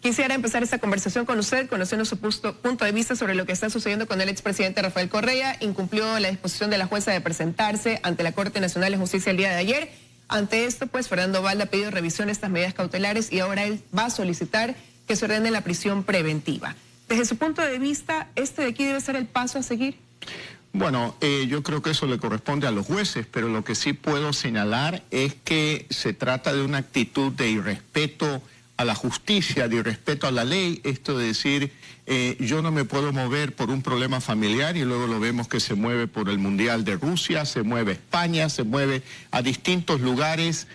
Quisiera empezar esta conversación con usted, conociendo su punto de vista sobre lo que está sucediendo con el expresidente Rafael Correa. Incumplió la disposición de la jueza de presentarse ante la Corte Nacional de Justicia el día de ayer. Ante esto, pues, Fernando Valde ha pedido revisión de estas medidas cautelares y ahora él va a solicitar que se ordene la prisión preventiva. Desde su punto de vista, ¿este de aquí debe ser el paso a seguir? Bueno, yo creo que eso le corresponde a los jueces, pero lo que sí puedo señalar es que se trata de una actitud de irrespeto a la justicia, de irrespeto a la ley, esto de decir, yo no me puedo mover por un problema familiar, y luego lo vemos que se mueve por el Mundial de Rusia, se mueve a España, se mueve a distintos lugares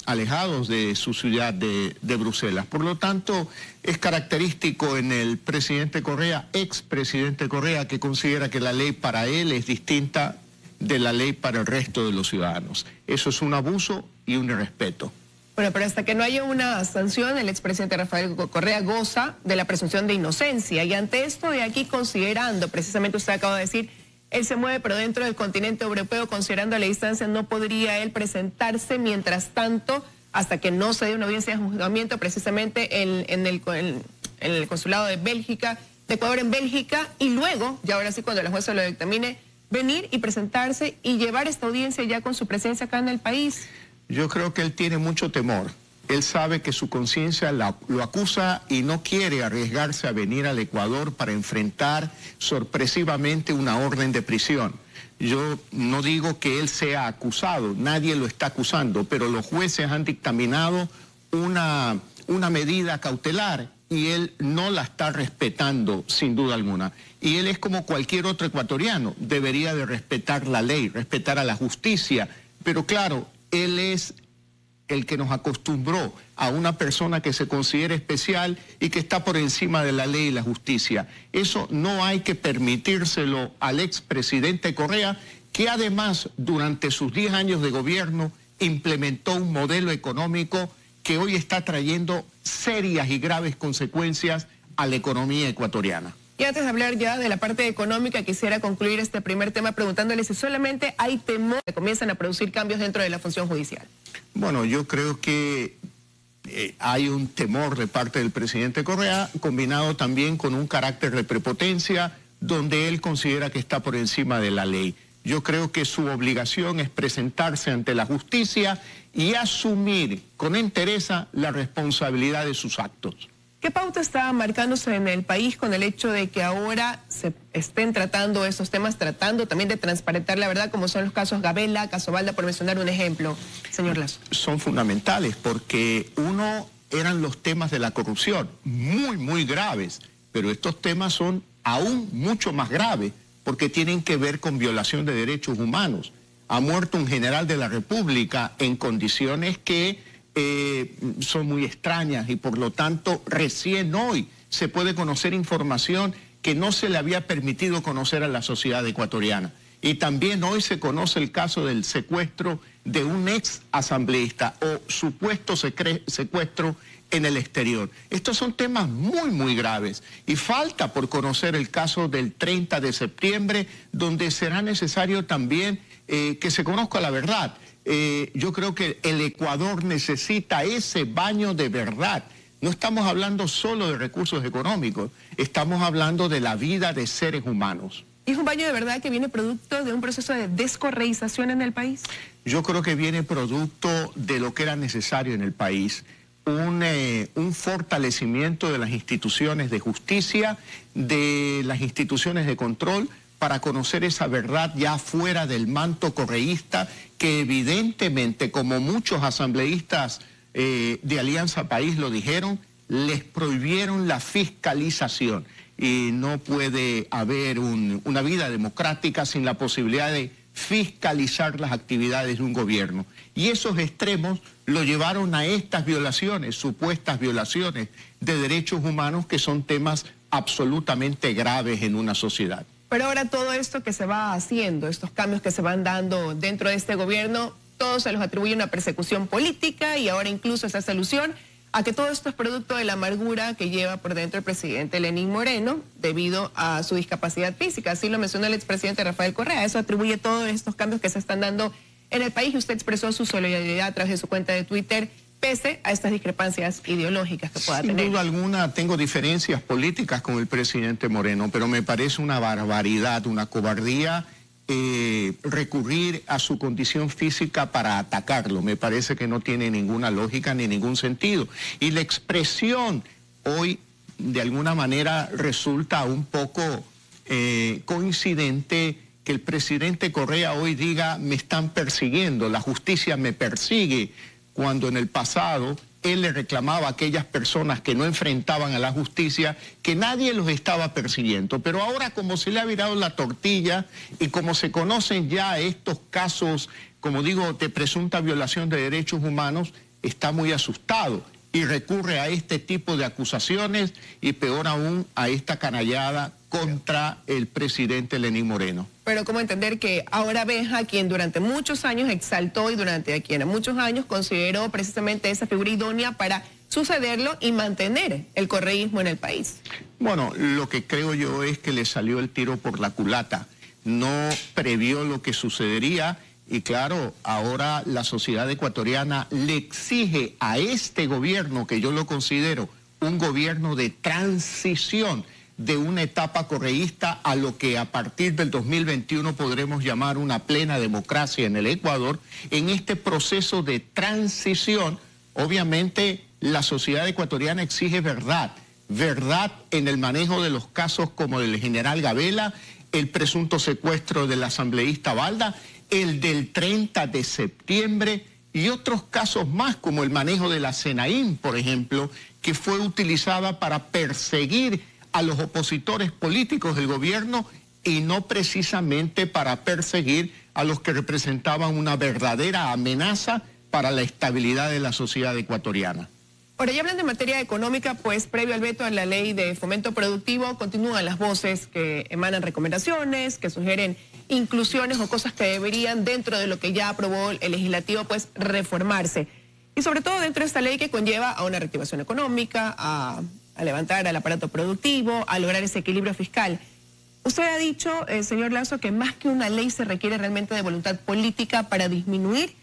alejados de su ciudad de Bruselas. Por lo tanto, es característico en el presidente Correa, expresidente Correa, que considera que la ley para él es distinta de la ley para el resto de los ciudadanos. Eso es un abuso y un irrespeto. Bueno, pero hasta que no haya una sanción, el expresidente Rafael Correa goza de la presunción de inocencia. Y ante esto de aquí, considerando, precisamente usted acaba de decir, él se mueve pero dentro del continente europeo, considerando la distancia, no podría él presentarse mientras tanto, hasta que no se dé una audiencia de juzgamiento, precisamente en el consulado de Bélgica, de Ecuador en Bélgica, y luego, ya ahora sí cuando la jueza lo dictamine, venir y presentarse y llevar esta audiencia ya con su presencia acá en el país. Yo creo que él tiene mucho temor. Él sabe que su conciencia lo acusa y no quiere arriesgarse a venir al Ecuador para enfrentar sorpresivamente una orden de prisión. Yo no digo que él sea acusado, nadie lo está acusando, pero los jueces han dictaminado una medida cautelar y él no la está respetando sin duda alguna. Y él es como cualquier otro ecuatoriano, debería de respetar la ley, respetar a la justicia, pero claro, él es el que nos acostumbró a una persona que se considera especial y que está por encima de la ley y la justicia. Eso no hay que permitírselo al expresidente Correa, que además durante sus 10 años de gobierno implementó un modelo económico que hoy está trayendo serias y graves consecuencias a la economía ecuatoriana. Y antes de hablar ya de la parte económica, quisiera concluir este primer tema preguntándole si solamente hay temor que comienzan a producir cambios dentro de la función judicial. Bueno, yo creo que hay un temor de parte del presidente Correa, combinado también con un carácter de prepotencia, donde él considera que está por encima de la ley. Yo creo que su obligación es presentarse ante la justicia y asumir con entereza la responsabilidad de sus actos. ¿Qué pauta está marcándose en el país con el hecho de que ahora se estén tratando estos temas, tratando también de transparentar la verdad, como son los casos Gabela, caso Balda, por mencionar un ejemplo, señor Lazo? Son fundamentales porque uno eran los temas de la corrupción, muy graves, pero estos temas son aún mucho más graves porque tienen que ver con violación de derechos humanos. Ha muerto un general de la República en condiciones que son muy extrañas y por lo tanto recién hoy se puede conocer información que no se le había permitido conocer a la sociedad ecuatoriana. Y también hoy se conoce el caso del secuestro de un ex asambleísta o supuesto secuestro en el exterior. Estos son temas muy graves y falta por conocer el caso del 30 de septiembre, donde será necesario también que se conozca la verdad. Yo creo que el Ecuador necesita ese baño de verdad. No estamos hablando solo de recursos económicos, estamos hablando de la vida de seres humanos. ¿Y es un baño de verdad que viene producto de un proceso de descorreización en el país? Yo creo que viene producto de lo que era necesario en el país. Un fortalecimiento de las instituciones de justicia, de las instituciones de control, para conocer esa verdad ya fuera del manto correísta, que evidentemente, como muchos asambleístas de Alianza País lo dijeron, les prohibieron la fiscalización. Y no puede haber una vida democrática sin la posibilidad de fiscalizar las actividades de un gobierno. Y esos extremos lo llevaron a estas violaciones, supuestas violaciones de derechos humanos, que son temas absolutamente graves en una sociedad. Pero ahora todo esto que se va haciendo, estos cambios que se van dando dentro de este gobierno, todos se los atribuye una persecución política y ahora incluso esa alusión a que todo esto es producto de la amargura que lleva por dentro el presidente Lenín Moreno debido a su discapacidad física. Así lo mencionó el expresidente Rafael Correa. Eso atribuye todos estos cambios que se están dando en el país y usted expresó su solidaridad a través de su cuenta de Twitter pese a estas discrepancias ideológicas que pueda tener. Sin duda alguna tengo diferencias políticas con el presidente Moreno, pero me parece una barbaridad, una cobardía recurrir a su condición física para atacarlo. Me parece que no tiene ninguna lógica ni ningún sentido. Y la expresión hoy, de alguna manera, resulta un poco coincidente que el presidente Correa hoy diga: me están persiguiendo, la justicia me persigue, cuando en el pasado él le reclamaba a aquellas personas que no enfrentaban a la justicia que nadie los estaba persiguiendo. Pero ahora, como se le ha virado la tortilla y como se conocen ya estos casos, como digo, de presunta violación de derechos humanos, está muy asustado y recurre a este tipo de acusaciones y, peor aún, a esta canallada contra el presidente Lenín Moreno. Pero ¿cómo entender que ahora ves a quien durante muchos años exaltó y durante a quien muchos años consideró precisamente esa figura idónea para sucederlo y mantener el correísmo en el país? Bueno, lo que creo yo es que le salió el tiro por la culata. No previó lo que sucedería y, claro, ahora la sociedad ecuatoriana le exige a este gobierno, que yo lo considero un gobierno de transición, de una etapa correísta a lo que a partir del 2021 podremos llamar una plena democracia en el Ecuador. En este proceso de transición, obviamente, la sociedad ecuatoriana exige verdad. Verdad en el manejo de los casos como el general Gabela, el presunto secuestro del asambleísta Balda, el del 30 de septiembre y otros casos más, como el manejo de la Senaín, por ejemplo, que fue utilizada para perseguir a los opositores políticos del gobierno y no precisamente para perseguir a los que representaban una verdadera amenaza para la estabilidad de la sociedad ecuatoriana. Ahora, ya hablando de materia económica, pues previo al veto a la ley de fomento productivo, continúan las voces que emanan recomendaciones, que sugieren inclusiones o cosas que deberían, dentro de lo que ya aprobó el legislativo, pues reformarse. Y sobre todo dentro de esta ley que conlleva a una reactivación económica, a levantar al aparato productivo, a lograr ese equilibrio fiscal. Usted ha dicho, señor Lazo, que más que una ley se requiere realmente de voluntad política para disminuir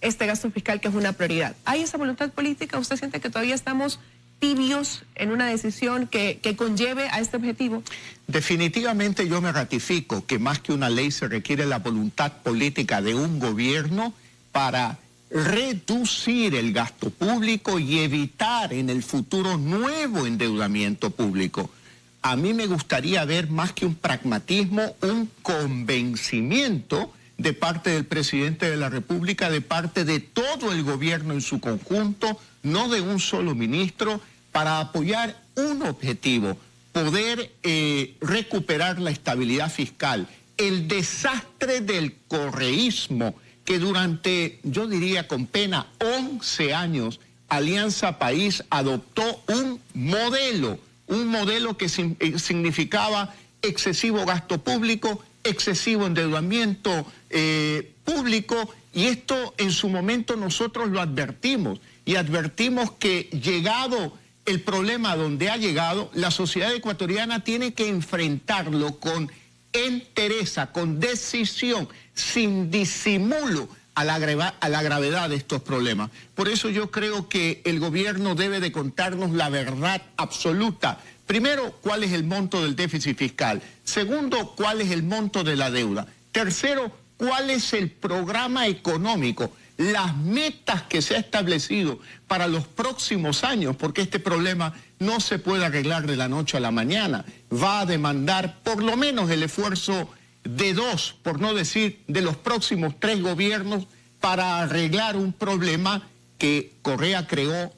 este gasto fiscal, que es una prioridad. ¿Hay esa voluntad política? ¿Usted siente que todavía estamos tibios en una decisión que conlleve a este objetivo? Definitivamente yo me ratifico que más que una ley se requiere la voluntad política de un gobierno para reducir el gasto público y evitar en el futuro nuevo endeudamiento público. A mí me gustaría ver más que un pragmatismo, un convencimiento de parte del presidente de la República, de parte de todo el gobierno en su conjunto, no de un solo ministro, para apoyar un objetivo: poder recuperar la estabilidad fiscal. El desastre del correísmo, que durante, yo diría con pena, 11 años, Alianza País adoptó un modelo que significaba excesivo gasto público, excesivo endeudamiento público, y esto en su momento nosotros lo advertimos, y advertimos que, llegado el problema donde ha llegado, la sociedad ecuatoriana tiene que enfrentarlo con entereza, con decisión, sin disimulo a la gravedad de estos problemas. Por eso yo creo que el gobierno debe de contarnos la verdad absoluta. Primero, cuál es el monto del déficit fiscal. Segundo, cuál es el monto de la deuda. Tercero, cuál es el programa económico, las metas que se ha establecido para los próximos años, porque este problema no se puede arreglar de la noche a la mañana. Va a demandar por lo menos el esfuerzo de 2, por no decir de los próximos 3 gobiernos, para arreglar un problema que Correa creó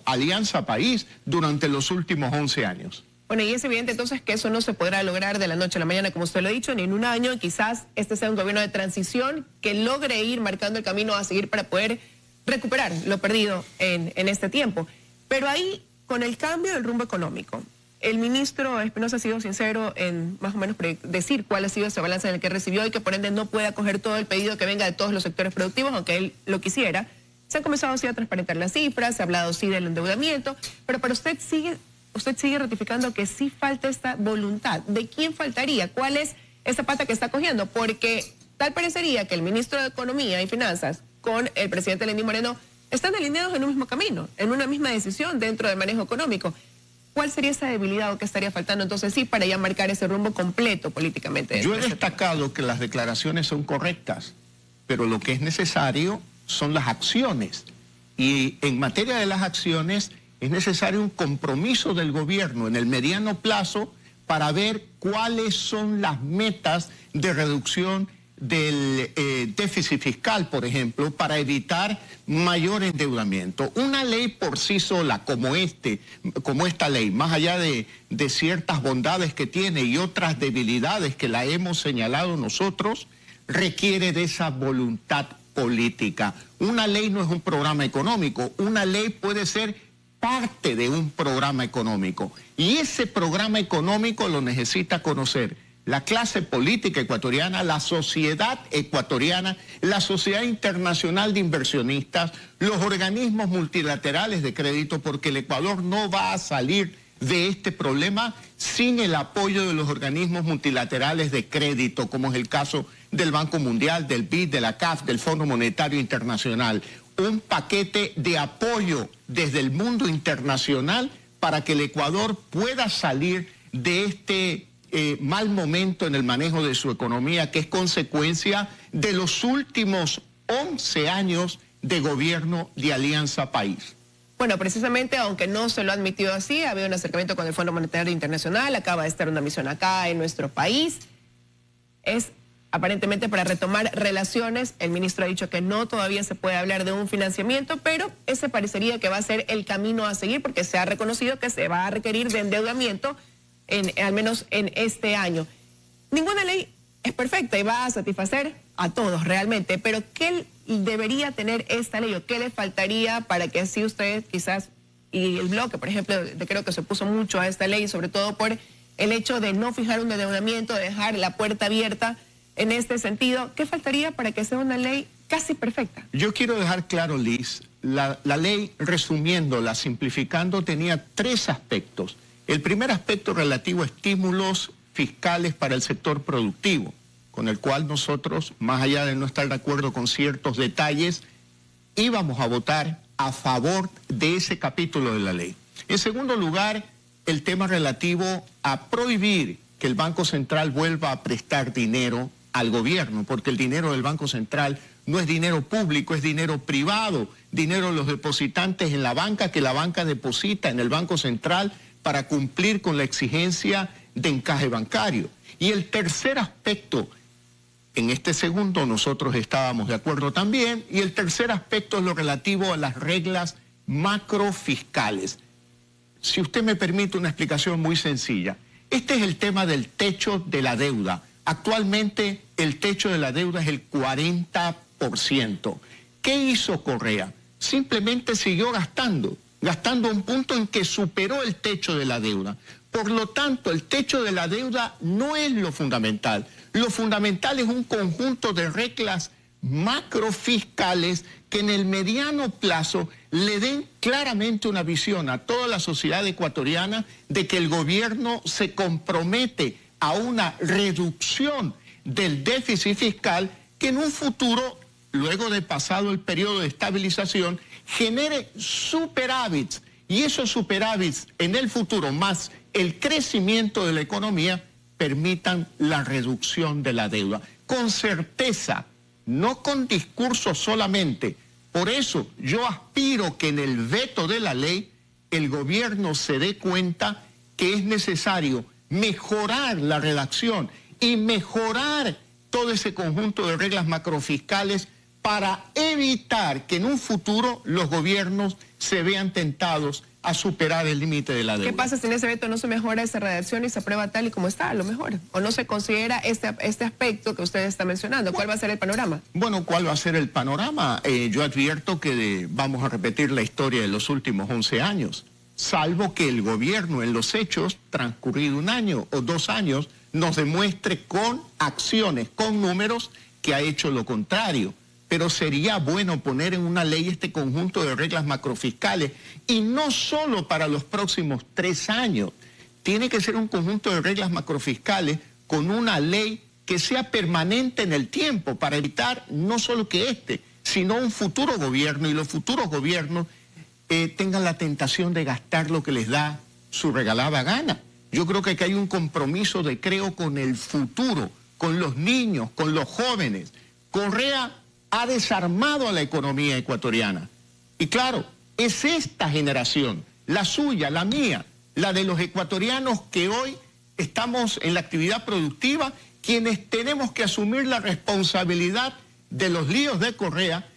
Alianza País durante los últimos 11 años. Bueno, y es evidente entonces que eso no se podrá lograr de la noche a la mañana, como usted lo ha dicho, ni en un año. Quizás este sea un gobierno de transición que logre ir marcando el camino a seguir para poder recuperar lo perdido en este tiempo. Pero ahí, con el cambio del rumbo económico, el ministro Espinosa ha sido sincero en más o menos decir cuál ha sido ese balance en el que recibió, y que por ende no puede acoger todo el pedido que venga de todos los sectores productivos, aunque él lo quisiera. Se han comenzado así a transparentar las cifras, se ha hablado sí del endeudamiento, pero para usted sigue ratificando que sí falta esta voluntad. ¿De quién faltaría? ¿Cuál es esa pata que está cogiendo? Porque tal parecería que el ministro de Economía y Finanzas con el presidente Lenín Moreno están alineados en un mismo camino, en una misma decisión dentro del manejo económico. ¿Cuál sería esa debilidad o qué estaría faltando entonces sí para ya marcar ese rumbo completo políticamente? Yo he destacado que las declaraciones son correctas, pero lo que es necesario son las acciones. Y en materia de las acciones es necesario un compromiso del gobierno en el mediano plazo para ver cuáles son las metas de reducción del déficit fiscal, por ejemplo, para evitar mayor endeudamiento. Una ley por sí sola, como esta ley, más allá de ciertas bondades que tiene y otras debilidades que la hemos señalado nosotros, requiere de esa voluntad política. Una ley no es un programa económico, una ley puede ser parte de un programa económico. Y ese programa económico lo necesita conocer la clase política ecuatoriana, la sociedad ecuatoriana, la sociedad internacional de inversionistas, los organismos multilaterales de crédito, porque el Ecuador no va a salir de este problema sin el apoyo de los organismos multilaterales de crédito, como es el caso del Banco Mundial, del BID, de la CAF, del Fondo Monetario Internacional. Un paquete de apoyo desde el mundo internacional para que el Ecuador pueda salir de este mal momento en el manejo de su economía, que es consecuencia de los últimos 11 años de gobierno de Alianza País. Bueno, precisamente, aunque no se lo ha admitido así, ha habido un acercamiento con el Fondo Monetario Internacional, acaba de estar una misión acá en nuestro país. Es aparentemente para retomar relaciones. El ministro ha dicho que no, todavía se puede hablar de un financiamiento, pero ese parecería que va a ser el camino a seguir, porque se ha reconocido que se va a requerir de endeudamiento al menos en este año. Ninguna ley es perfecta y va a satisfacer a todos realmente, pero ¿qué debería tener esta ley o qué le faltaría para que así ustedes quizás, y el bloque, por ejemplo, creo que se opuso mucho a esta ley, sobre todo por el hecho de no fijar un endeudamiento, de dejar la puerta abierta en este sentido? ¿Qué faltaría para que sea una ley casi perfecta? Yo quiero dejar claro, Liz, la ley, resumiéndola, simplificando, tenía 3 aspectos. El primer aspecto relativo a estímulos fiscales para el sector productivo, con el cual nosotros, más allá de no estar de acuerdo con ciertos detalles, íbamos a votar a favor de ese capítulo de la ley. En segundo lugar, el tema relativo a prohibir que el Banco Central vuelva a prestar dinero al gobierno, porque el dinero del Banco Central no es dinero público, es dinero privado, dinero de los depositantes en la banca, que la banca deposita en el Banco Central para cumplir con la exigencia de encaje bancario. Y el tercer aspecto, en este segundo nosotros estábamos de acuerdo también, y el tercer aspecto es lo relativo a las reglas macrofiscales. Si usted me permite una explicación muy sencilla, este es el tema del techo de la deuda. Actualmente el techo de la deuda es el 40%. ¿Qué hizo Correa? Simplemente siguió gastando a un punto en que superó el techo de la deuda. Por lo tanto, el techo de la deuda no es lo fundamental. Lo fundamental es un conjunto de reglas macrofiscales que en el mediano plazo le den claramente una visión a toda la sociedad ecuatoriana de que el gobierno se compromete a una reducción del déficit fiscal que en un futuro, luego de pasado el periodo de estabilización, genere superávits, y esos superávits en el futuro más el crecimiento de la economía permitan la reducción de la deuda. Con certeza, no con discursos solamente. Por eso yo aspiro que en el veto de la ley el gobierno se dé cuenta que es necesario mejorar la redacción y mejorar todo ese conjunto de reglas macrofiscales para evitar que en un futuro los gobiernos se vean tentados a superar el límite de la deuda. ¿Qué pasa si en ese veto no se mejora esa redacción y se aprueba tal y como está, a lo mejor? ¿O no se considera este aspecto que usted está mencionando? ¿Cuál va a ser el panorama? Bueno, ¿cuál va a ser el panorama? Yo advierto que vamos a repetir la historia de los últimos 11 años, salvo que el gobierno en los hechos, transcurrido 1 año o 2 años, nos demuestre con acciones, con números, que ha hecho lo contrario. Pero sería bueno poner en una ley este conjunto de reglas macrofiscales, y no solo para los próximos 3 años. Tiene que ser un conjunto de reglas macrofiscales con una ley que sea permanente en el tiempo, para evitar no solo que sino un futuro gobierno, y los futuros gobiernos tengan la tentación de gastar lo que les da su regalada gana. Yo creo que aquí hay un compromiso de creo con el futuro, con los niños, con los jóvenes. Correa ha desarmado a la economía ecuatoriana. Y claro, es esta generación, la suya, la mía, la de los ecuatorianos que hoy estamos en la actividad productiva, quienes tenemos que asumir la responsabilidad de los líos de Correa,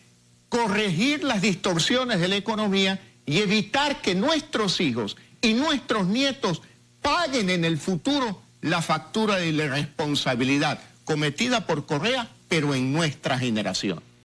corregir las distorsiones de la economía y evitar que nuestros hijos y nuestros nietos paguen en el futuro la factura de la irresponsabilidad cometida por Correa, pero en nuestra generación.